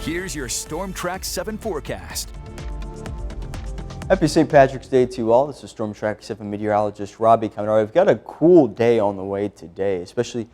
Here's your Storm Track 7 forecast. Happy St. Patrick's Day to you all. This is Storm Track 7 meteorologist Robbie coming out. We've got a cool day on the way today, especially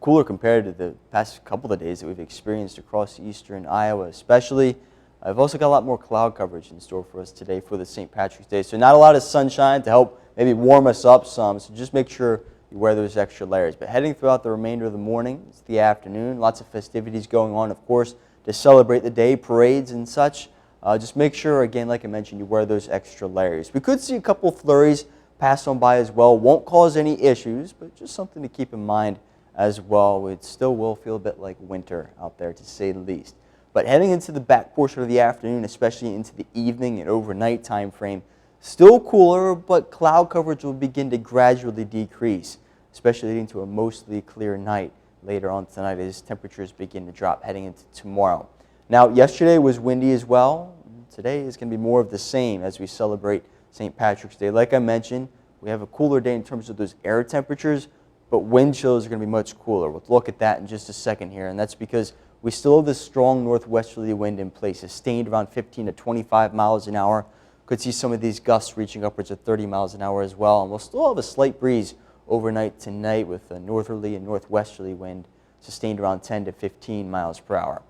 cooler compared to the past couple of days that we've experienced across eastern Iowa especially. I've also got a lot more cloud coverage in store for us today for the St. Patrick's Day. So not a lot of sunshine to help maybe warm us up some, so just make sure you wear those extra layers. But heading throughout the remainder of the morning, it's the afternoon, lots of festivities going on, of course, to celebrate the day, parades and such. Just make sure, again, like I mentioned, you wear those extra layers. We could see a couple flurries pass on by as well. Won't cause any issues, but just something to keep in mind as well. It still will feel a bit like winter out there, to say the least. But heading into the back portion of the afternoon, especially into the evening and overnight time frame, still cooler, but cloud coverage will begin to gradually decrease, especially leading to a mostly clear night later on tonight as temperatures begin to drop heading into tomorrow. Now, yesterday was windy as well. Today is going to be more of the same as we celebrate St. Patrick's Day. Like I mentioned, we have a cooler day in terms of those air temperatures, but wind chills are going to be much cooler. We'll look at that in just a second here, and that's because we still have this strong northwesterly wind in place, sustained around 15 to 25 miles an hour. Could see some of these gusts reaching upwards of 30 miles an hour as well, and we'll still have a slight breeze overnight tonight with a northerly and northwesterly wind sustained around 10 to 15 miles per hour.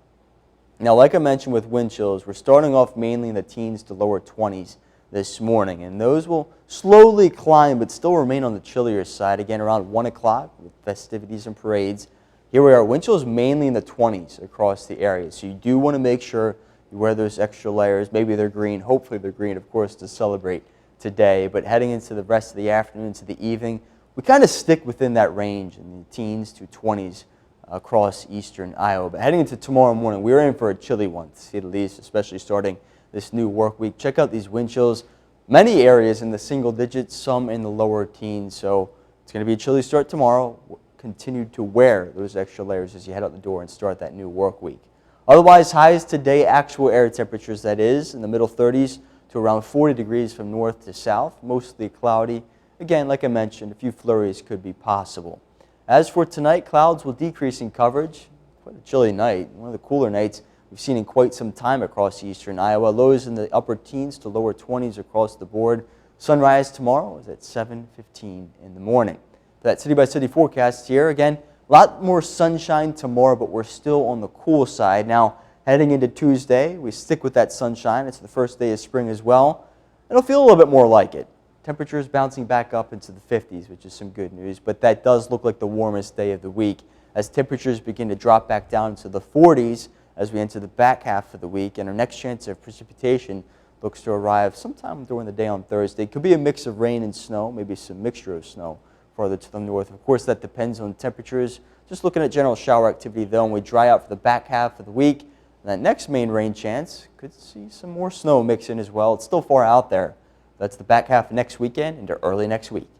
Now, like I mentioned with wind chills, we're starting off mainly in the teens to lower 20s this morning, and those will slowly climb but still remain on the chillier side, again around 1 o'clock with festivities and parades. Here we are, wind chills mainly in the 20s across the area, so you do want to make sure you wear those extra layers. Maybe they're green, hopefully they're green, of course, to celebrate today, but heading into the rest of the afternoon, to the evening, we kind of stick within that range in the teens to 20s across eastern Iowa. But heading into tomorrow morning, we're in for a chilly one, to say the least, especially starting this new work week. Check out these wind chills. Many areas in the single digits, some in the lower teens. So it's going to be a chilly start tomorrow. Continue to wear those extra layers as you head out the door and start that new work week. Otherwise, highs today, actual air temperatures, that is, in the middle 30s to around 40 degrees from north to south, mostly cloudy. Again, like I mentioned, a few flurries could be possible. As for tonight, clouds will decrease in coverage. Quite a chilly night, one of the cooler nights we've seen in quite some time across eastern Iowa. Lows in the upper teens to lower 20s across the board. Sunrise tomorrow is at 7:15 in the morning. For that city-by-city forecast here, again, a lot more sunshine tomorrow, but we're still on the cool side. Now, heading into Tuesday, we stick with that sunshine. It's the first day of spring as well. It'll feel a little bit more like it. Temperatures bouncing back up into the 50s, which is some good news, but that does look like the warmest day of the week as temperatures begin to drop back down to the 40s as we enter the back half of the week, and our next chance of precipitation looks to arrive sometime during the day on Thursday. It could be a mix of rain and snow, maybe some mixture of snow farther to the north. Of course, that depends on temperatures. Just looking at general shower activity, though, and we dry out for the back half of the week. And that next main rain chance could see some more snow mix in as well. It's still far out there. That's the back half of next weekend into early next week.